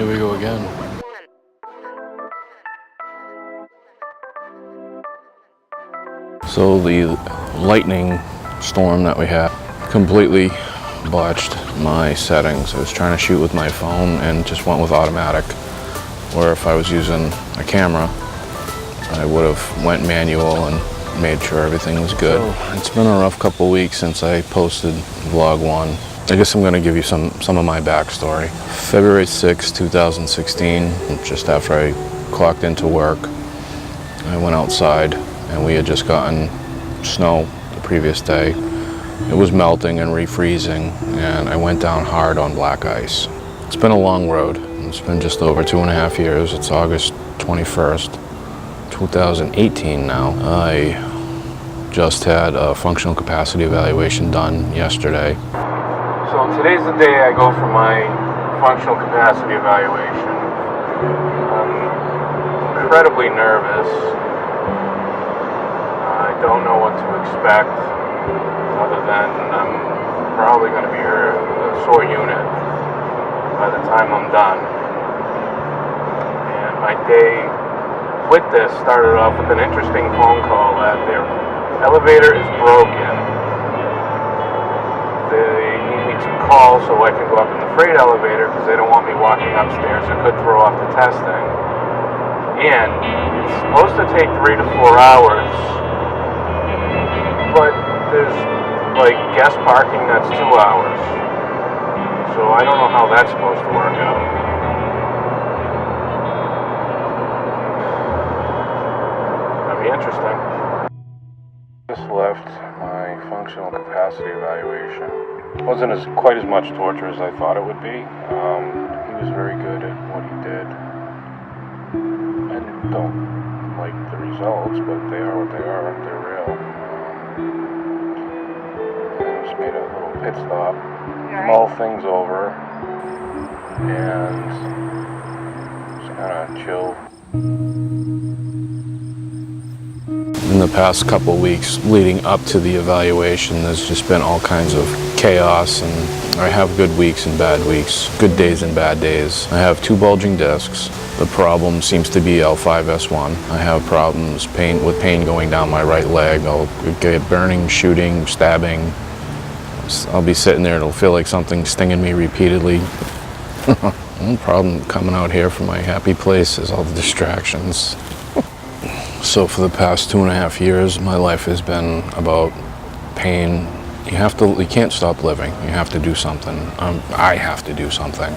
Here we go again. So the lightning storm that we had completely botched my settings. I was trying to shoot with my phone and just went with automatic. Or if I was using a camera, I would have went manual and made sure everything was good. So it's been a rough couple weeks since I posted vlog 1. I guess I'm going to give you some of my backstory. February 6, 2016, just after I clocked into work, I went outside and we had just gotten snow the previous day. It was melting and refreezing, and I went down hard on black ice. It's been a long road. It's been just over 2.5 years. It's August 21st, 2018 now. I just had a functional capacity evaluation done yesterday. So today's the day I go for my functional capacity evaluation. I'm incredibly nervous. I don't know what to expect, other than I'm probably going to be a sore unit by the time I'm done. And my day with this started off with an interesting phone call that their elevator is broken. They need me to call so I can go up in the freight elevator because they don't want me walking upstairs. It could throw off the testing. And it's supposed to take 3 to 4 hours, but there's like guest parking that's 2 hours. So I don't know how that's supposed to work out. That'd be interesting. Just left my functional capacity evaluation. It wasn't quite as much torture as I thought it would be. He was very good at what he did. I don't like the results, but they are what they are. They're real. I just made a little pit stop, mull things over, and just kind of chill. In the past couple weeks leading up to the evaluation, there's just been all kinds of chaos, and I have good weeks and bad weeks, good days and bad days. I have 2 bulging discs. The problem seems to be L5-S1. I have problems with pain going down my right leg. I'll get burning, shooting, stabbing. I'll be sitting there, it'll feel like something's stinging me repeatedly. One problem coming out here from my happy place is all the distractions. So for the past 2.5 years, my life has been about pain. You can't stop living. You have to do something. I have to do something.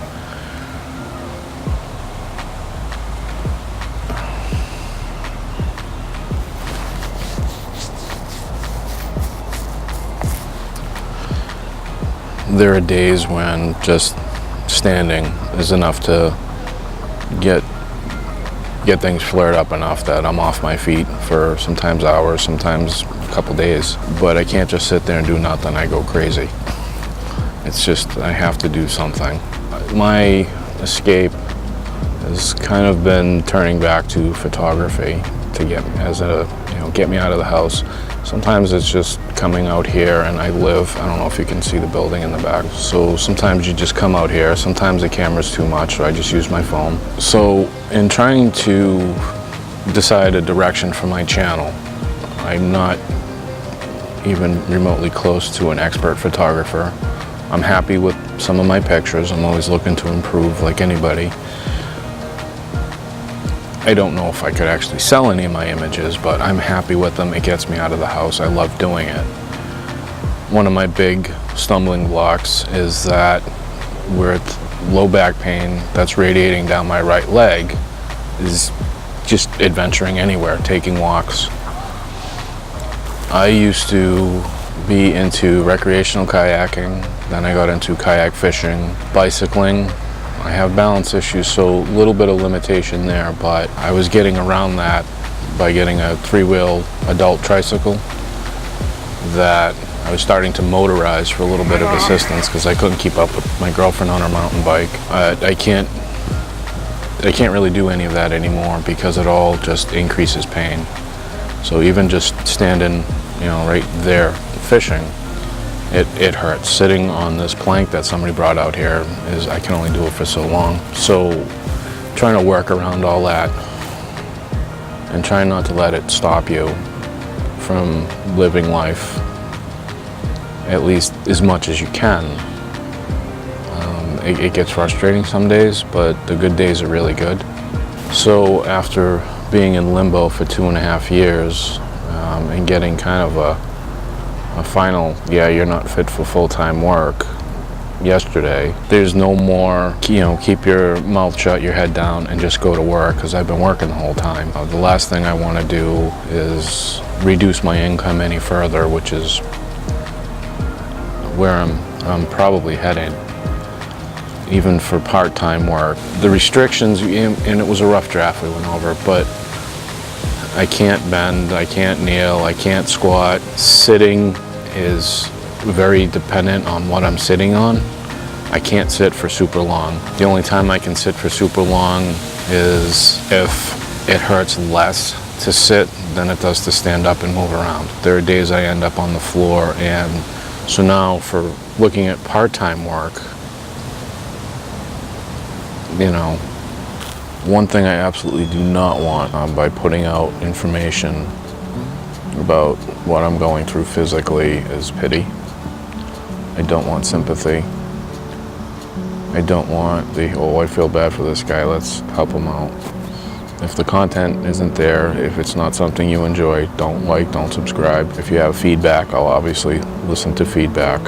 There are days when just standing is enough to get things flared up enough that I'm off my feet for sometimes hours, sometimes a couple days. But I can't just sit there and do nothing. I go crazy. It's just, I have to do something. My escape has kind of been turning back to photography to get me out of the house. Sometimes it's just coming out here, and I don't know if you can see the building in the back. So sometimes you just come out here. Sometimes the camera's too much, so I just use my phone. So in trying to decide a direction for my channel, I'm not even remotely close to an expert photographer. I'm happy with some of my pictures. I'm always looking to improve like anybody. I don't know if I could actually sell any of my images, but I'm happy with them. It gets me out of the house. I love doing it. One of my big stumbling blocks is that with low back pain that's radiating down my right leg is just adventuring anywhere, taking walks. I used to be into recreational kayaking, then I got into kayak fishing, bicycling. I have balance issues, so a little bit of limitation there, but I was getting around that by getting a 3-wheel adult tricycle that I was starting to motorize for a little bit of assistance because I couldn't keep up with my girlfriend on her mountain bike. I can't really do any of that anymore because it all just increases pain. So even just standing, right there fishing it hurts. Sitting on this plank that somebody brought out here I can only do it for so long. So trying to work around all that and trying not to let it stop you from living life at least as much as you can. It gets frustrating some days, but the good days are really good. So after being in limbo for 2.5 years and getting kind of a final, yeah, you're not fit for full-time work yesterday, there's no more, keep your mouth shut, your head down, and just go to work, because I've been working the whole time. The last thing I want to do is reduce my income any further, which is where I'm probably headed, even for part-time work. The restrictions, and it was a rough draft we went over, but I can't bend, I can't kneel, I can't squat. Sitting is very dependent on what I'm sitting on. I can't sit for super long. The only time I can sit for super long is if it hurts less to sit than it does to stand up and move around. There are days I end up on the floor, and so now for looking at part-time work, one thing I absolutely do not want by putting out information about what I'm going through physically is pity. I don't want sympathy. I don't want I feel bad for this guy, let's help him out. If the content isn't there, if it's not something you enjoy, don't like, don't subscribe. If you have feedback, I'll obviously listen to feedback.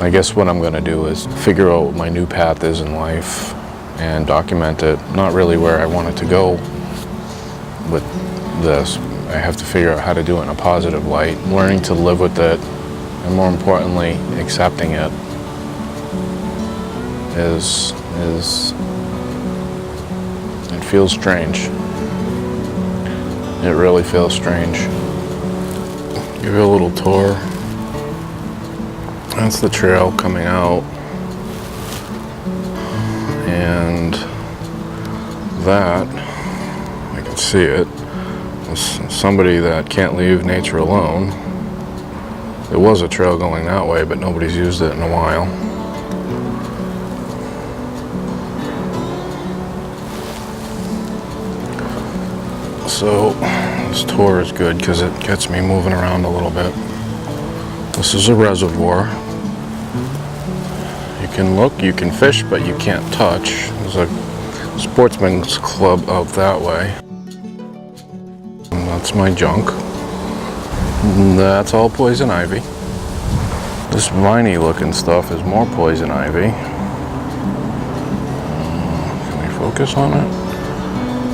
I guess what I'm gonna do is figure out what my new path is in life and document it. Not really where I want it to go with this. I have to figure out how to do it in a positive light, learning to live with it, and more importantly, accepting it is it feels strange. It really feels strange. Give you a little tour. That's the trail coming out. And that, I can see it, was somebody that can't leave nature alone. There was a trail going that way, but nobody's used it in a while. So this tour is good because it gets me moving around a little bit. This is a reservoir. You can look, you can fish, but you can't touch. There's a sportsman's club out that way. And that's my junk. And that's all poison ivy. This viney looking stuff is more poison ivy. Can we focus on it?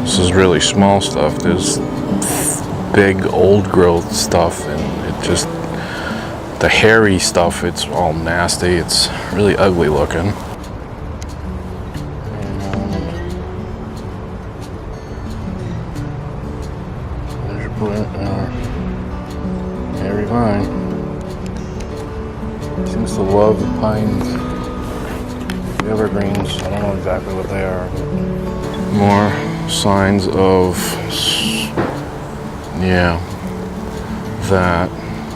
This is really small stuff. There's big old growth stuff, and it just, the hairy stuff, it's all nasty. It's really ugly looking. And there's your plant in our hairy vine. Seems to love the pines, the evergreens. I don't know exactly what they are. More signs of, yeah, that.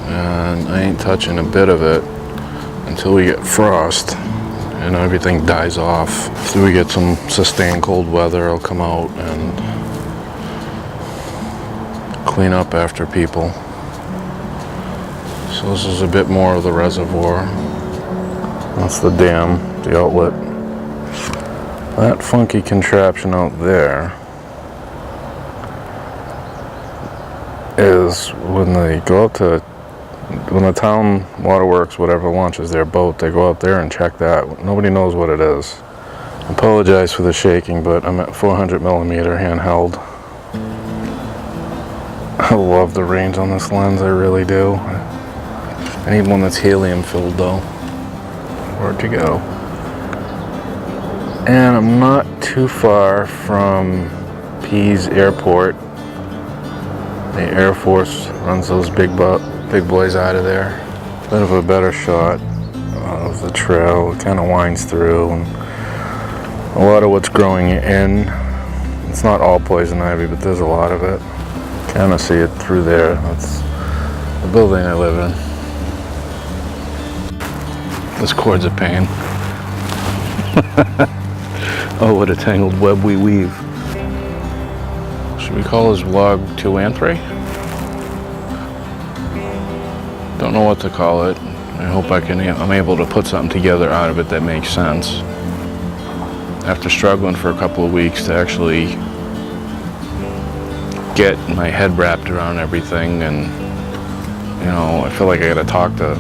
And I ain't touching a bit of it until we get frost and everything dies off. After we get some sustained cold weather, I'll come out and clean up after people. So this is a bit more of the reservoir. That's the dam, the outlet. That funky contraption out there is when they go out to, when the town waterworks, whatever, launches their boat, they go out there and check that. Nobody knows what it is. I apologize for the shaking, but I'm at 400 millimeter handheld. I love the range on this lens, I really do. I need one that's helium filled though. Where'd you go? And I'm not too far from Pease Airport. The Air Force runs those big boys out of there. Bit of a better shot of the trail. It kind of winds through, and a lot of what's growing in, it's not all poison ivy, but there's a lot of it. Kind of see it through there. That's the building I live in. This cord's a pain. Oh, what a tangled web we weave. Should we call this vlog 2 and 3? Don't know what to call it. I hope I'm able to put something together out of it that makes sense. After struggling for a couple of weeks to actually get my head wrapped around everything, and you know, I feel like I gotta talk to,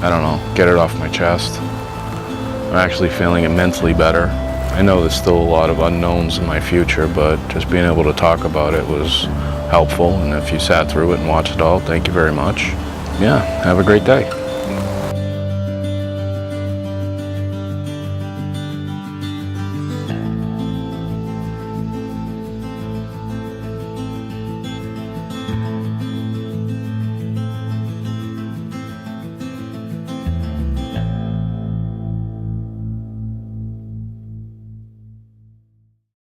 I don't know, get it off my chest. I'm actually feeling immensely better. I know there's still a lot of unknowns in my future, but just being able to talk about it was helpful. And if you sat through it and watched it all, thank you very much. Yeah, have a great day.